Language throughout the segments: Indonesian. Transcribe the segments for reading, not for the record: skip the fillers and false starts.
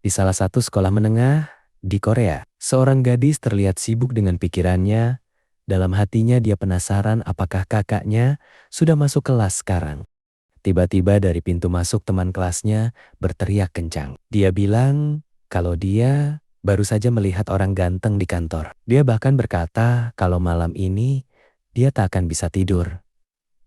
Di salah satu sekolah menengah di Korea, seorang gadis terlihat sibuk dengan pikirannya. Dalam hatinya dia penasaran apakah kakaknya sudah masuk kelas sekarang. Tiba-tiba dari pintu masuk teman kelasnya berteriak kencang. Dia bilang kalau dia baru saja melihat orang ganteng di kantor. Dia bahkan berkata kalau malam ini dia tak akan bisa tidur.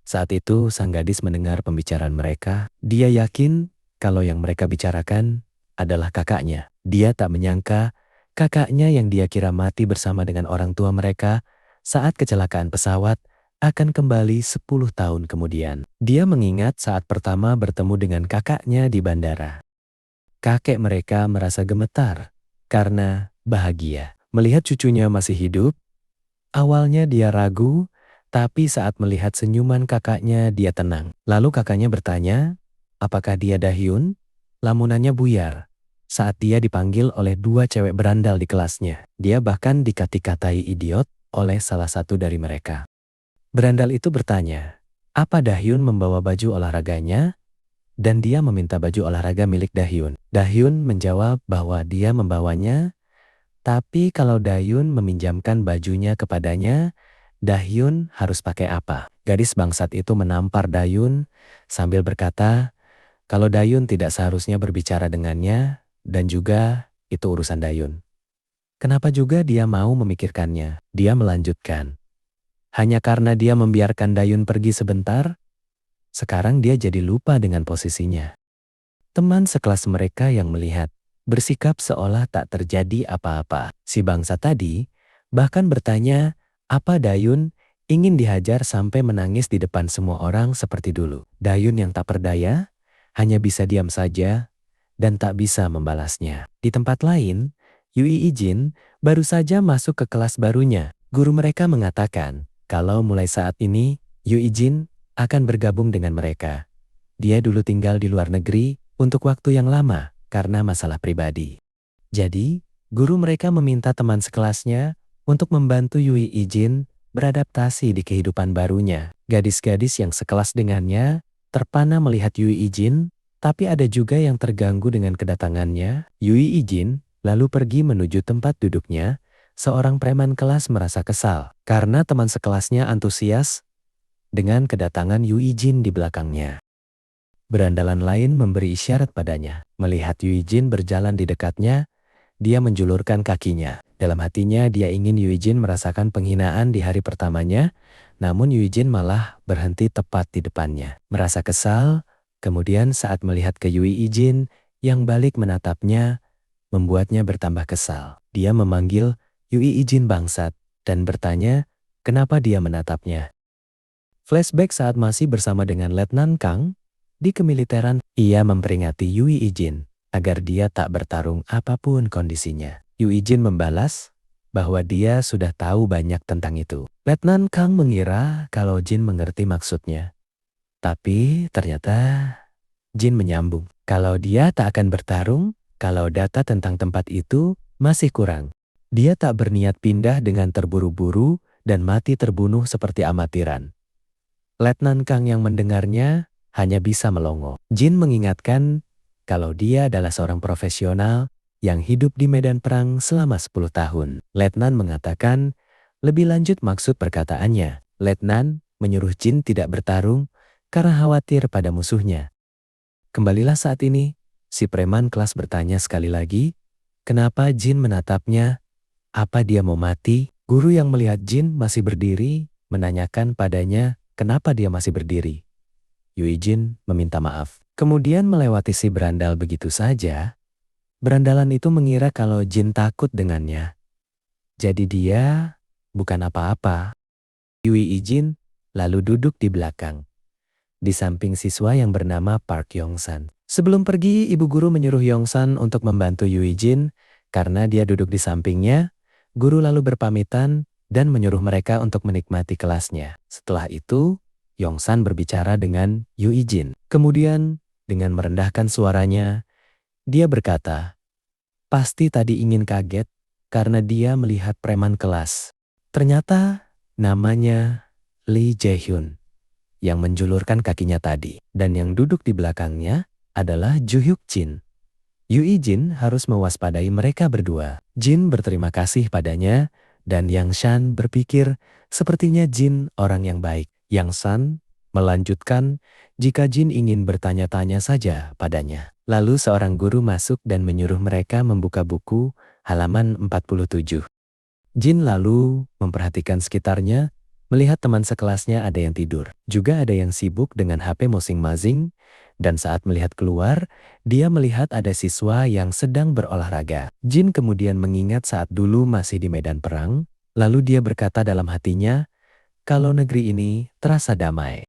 Saat itu sang gadis mendengar pembicaraan mereka. Dia yakin kalau yang mereka bicarakan adalah kakaknya. Dia tak menyangka kakaknya yang dia kira mati bersama dengan orang tua mereka saat kecelakaan pesawat akan kembali 10 tahun kemudian. Dia mengingat saat pertama bertemu dengan kakaknya di bandara. Kakek mereka merasa gemetar karena bahagia melihat cucunya masih hidup. Awalnya dia ragu, tapi saat melihat senyuman kakaknya dia tenang. Lalu kakaknya bertanya, apakah dia Dahyun? Lamunannya buyar saat dia dipanggil oleh dua cewek berandal di kelasnya. Dia bahkan dikati-katai idiot oleh salah satu dari mereka. Berandal itu bertanya, apa Dahyun membawa baju olahraganya? Dan dia meminta baju olahraga milik Dahyun. Dahyun menjawab bahwa dia membawanya, tapi kalau Dahyun meminjamkan bajunya kepadanya, Dahyun harus pakai apa? Gadis bangsat itu menampar Dahyun sambil berkata, kalau Dahyun tidak seharusnya berbicara dengannya, dan juga itu urusan Dahyun. Kenapa juga dia mau memikirkannya? Dia melanjutkan. Hanya karena dia membiarkan Dahyun pergi sebentar, sekarang dia jadi lupa dengan posisinya. Teman sekelas mereka yang melihat, bersikap seolah tak terjadi apa-apa. Si bangsa tadi bahkan bertanya, apa Dahyun ingin dihajar sampai menangis di depan semua orang seperti dulu. Dahyun yang tak berdaya, hanya bisa diam saja dan tak bisa membalasnya. Di tempat lain, Yui Ijin baru saja masuk ke kelas barunya. Guru mereka mengatakan, kalau mulai saat ini, Yui Ijin akan bergabung dengan mereka. Dia dulu tinggal di luar negeri untuk waktu yang lama karena masalah pribadi. Jadi, guru mereka meminta teman sekelasnya untuk membantu Yui Ijin beradaptasi di kehidupan barunya. Gadis-gadis yang sekelas dengannya terpana melihat Yui Ijin, tapi ada juga yang terganggu dengan kedatangannya. Yui Ijin lalu pergi menuju tempat duduknya. Seorang preman kelas merasa kesal karena teman sekelasnya antusias dengan kedatangan Yui Ijin di belakangnya. Berandalan lain memberi isyarat padanya. Melihat Yui Ijin berjalan di dekatnya, dia menjulurkan kakinya. Dalam hatinya dia ingin Yui Ijin merasakan penghinaan di hari pertamanya, namun Yui Ijin malah berhenti tepat di depannya. Merasa kesal, kemudian saat melihat ke Yui Ijin yang balik menatapnya, membuatnya bertambah kesal. Dia memanggil Yui Ijin bangsat dan bertanya kenapa dia menatapnya. Flashback saat masih bersama dengan Letnan Kang, di kemiliteran, ia memperingati Yui Ijin agar dia tak bertarung apapun kondisinya. Yui Ijin membalas bahwa dia sudah tahu banyak tentang itu. Letnan Kang mengira kalau Jin mengerti maksudnya. Tapi ternyata Jin menyambung. Kalau dia tak akan bertarung, kalau data tentang tempat itu masih kurang. Dia tak berniat pindah dengan terburu-buru dan mati terbunuh seperti amatiran. Letnan Kang yang mendengarnya hanya bisa melongo. Jin mengingatkan kalau dia adalah seorang profesional yang hidup di medan perang selama 10 tahun. Letnan mengatakan lebih lanjut maksud perkataannya. Letnan menyuruh Jin tidak bertarung karena khawatir pada musuhnya. Kembalilah saat ini, si preman kelas bertanya sekali lagi, kenapa Jin menatapnya? Apa dia mau mati? Guru yang melihat Jin masih berdiri menanyakan padanya kenapa dia masih berdiri. Yui Ijin meminta maaf. Kemudian melewati si berandal begitu saja. Berandalan itu mengira kalau Jin takut dengannya. Jadi dia bukan apa-apa. Yui Ijin lalu duduk di belakang, di samping siswa yang bernama Park Yongsan. Sebelum pergi, ibu guru menyuruh Yongsan untuk membantu Yui Ijin karena dia duduk di sampingnya. Guru lalu berpamitan dan menyuruh mereka untuk menikmati kelasnya. Setelah itu, Yongsan berbicara dengan Yui Ijin. Kemudian, dengan merendahkan suaranya, dia berkata, pasti tadi ingin kaget karena dia melihat preman kelas. Ternyata namanya Lee Jae-hyun yang menjulurkan kakinya tadi. Dan yang duduk di belakangnya adalah Ju Hyuk Jin. Yui Jin harus mewaspadai mereka berdua. Jin berterima kasih padanya, dan Yang Shan berpikir sepertinya Jin orang yang baik. Yang Shan melanjutkan, jika Jin ingin bertanya-tanya saja padanya. Lalu seorang guru masuk dan menyuruh mereka membuka buku halaman 47. Jin lalu memperhatikan sekitarnya, melihat teman sekelasnya ada yang tidur. Juga ada yang sibuk dengan HP masing-masing, dan saat melihat keluar, dia melihat ada siswa yang sedang berolahraga. Jin kemudian mengingat saat dulu masih di medan perang, lalu dia berkata dalam hatinya, kalau negeri ini terasa damai.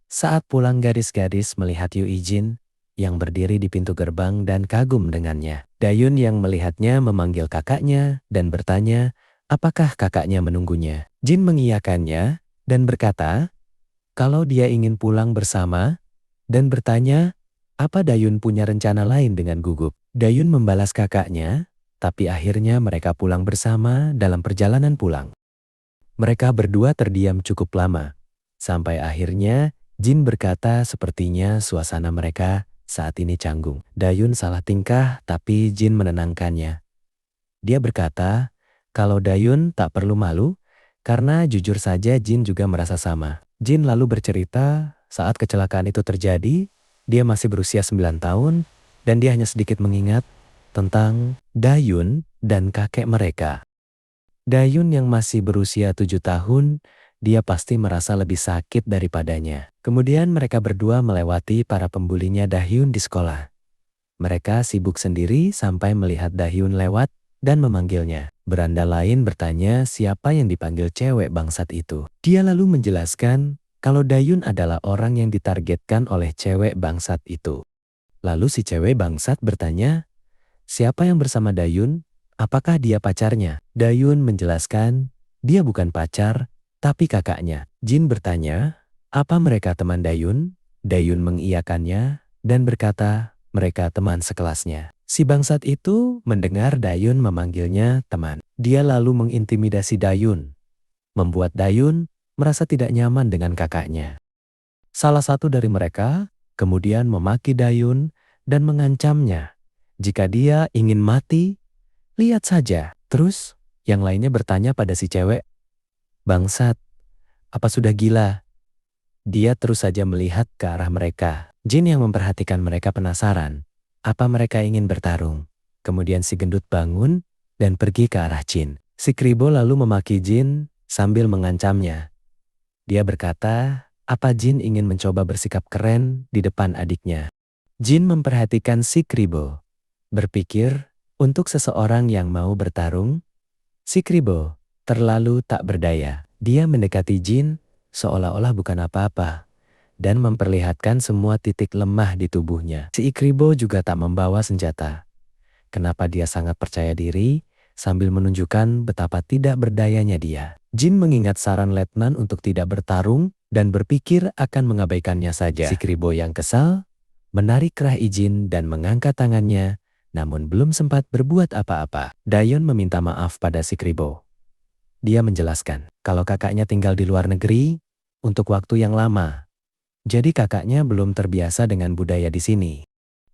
Saat pulang gadis-gadis melihat Yui Jin yang berdiri di pintu gerbang dan kagum dengannya. Dayun yang melihatnya memanggil kakaknya dan bertanya, apakah kakaknya menunggunya? Jin mengiyakannya dan berkata, kalau dia ingin pulang bersama, dan bertanya, apa Dayun punya rencana lain dengan gugup? Dayun membalas kakaknya, tapi akhirnya mereka pulang bersama dalam perjalanan pulang. Mereka berdua terdiam cukup lama, sampai akhirnya Jin berkata sepertinya suasana mereka saat ini canggung. Dayun salah tingkah tapi Jin menenangkannya. Dia berkata, kalau Dayun tak perlu malu, karena jujur saja Jin juga merasa sama. Jin lalu bercerita saat kecelakaan itu terjadi, dia masih berusia 9 tahun dan dia hanya sedikit mengingat tentang Dayun dan kakek mereka. Dayun yang masih berusia 7 tahun, dia pasti merasa lebih sakit daripadanya. Kemudian mereka berdua melewati para pembulinya Dahyun di sekolah. Mereka sibuk sendiri sampai melihat Dahyun lewat dan memanggilnya. Beranda lain bertanya siapa yang dipanggil cewek bangsat itu. Dia lalu menjelaskan kalau Dayun adalah orang yang ditargetkan oleh cewek bangsat itu. Lalu si cewek bangsat bertanya, siapa yang bersama Dayun? Apakah dia pacarnya? Dayun menjelaskan, dia bukan pacar, tapi kakaknya. Jin bertanya, apa mereka teman Dayun? Dayun mengiyakannya dan berkata, mereka teman sekelasnya. Si bangsat itu mendengar Dayun memanggilnya teman. Dia lalu mengintimidasi Dayun, membuat Dayun merasa tidak nyaman dengan kakaknya. Salah satu dari mereka kemudian memaki Dayun dan mengancamnya. Jika dia ingin mati, lihat saja. Terus yang lainnya bertanya pada si cewek, bangsat, apa sudah gila? Dia terus saja melihat ke arah mereka. Jin yang memperhatikan mereka penasaran. Apa mereka ingin bertarung? Kemudian si gendut bangun dan pergi ke arah Jin. Si Kribo lalu memaki Jin sambil mengancamnya. Dia berkata, apa Jin ingin mencoba bersikap keren di depan adiknya? Jin memperhatikan si Kribo. Berpikir, untuk seseorang yang mau bertarung, si Kribo terlalu tak berdaya. Dia mendekati Jin seolah-olah bukan apa-apa dan memperlihatkan semua titik lemah di tubuhnya. Si Ikribo juga tak membawa senjata. Kenapa dia sangat percaya diri sambil menunjukkan betapa tidak berdayanya dia. Jin mengingat saran letnan untuk tidak bertarung dan berpikir akan mengabaikannya saja. Si Ikribo yang kesal menarik kerah Jin dan mengangkat tangannya, namun belum sempat berbuat apa-apa. Dayun meminta maaf pada si Ikribo. Dia menjelaskan kalau kakaknya tinggal di luar negeri untuk waktu yang lama. Jadi kakaknya belum terbiasa dengan budaya di sini.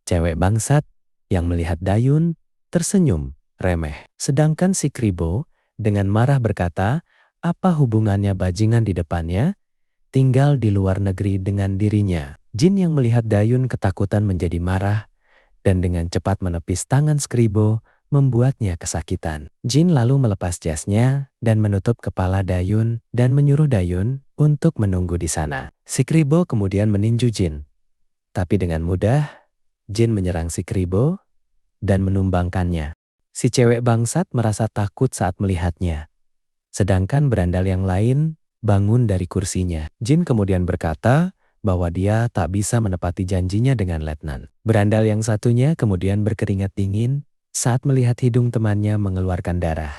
Cewek bangsat yang melihat Dayun tersenyum remeh. Sedangkan si Kribo dengan marah berkata, apa hubungannya bajingan di depannya tinggal di luar negeri dengan dirinya. Jin yang melihat Dayun ketakutan menjadi marah dan dengan cepat menepis tangan Skribo membuatnya kesakitan. Jin lalu melepas jasnya dan menutup kepala Dayun dan menyuruh Dayun untuk menunggu di sana. Si Kribo kemudian meninju Jin. Tapi dengan mudah, Jin menyerang si Kribo dan menumbangkannya. Si cewek bangsat merasa takut saat melihatnya. Sedangkan berandal yang lain bangun dari kursinya. Jin kemudian berkata bahwa dia tak bisa menepati janjinya dengan letnan. Berandal yang satunya kemudian berkeringat dingin saat melihat hidung temannya mengeluarkan darah.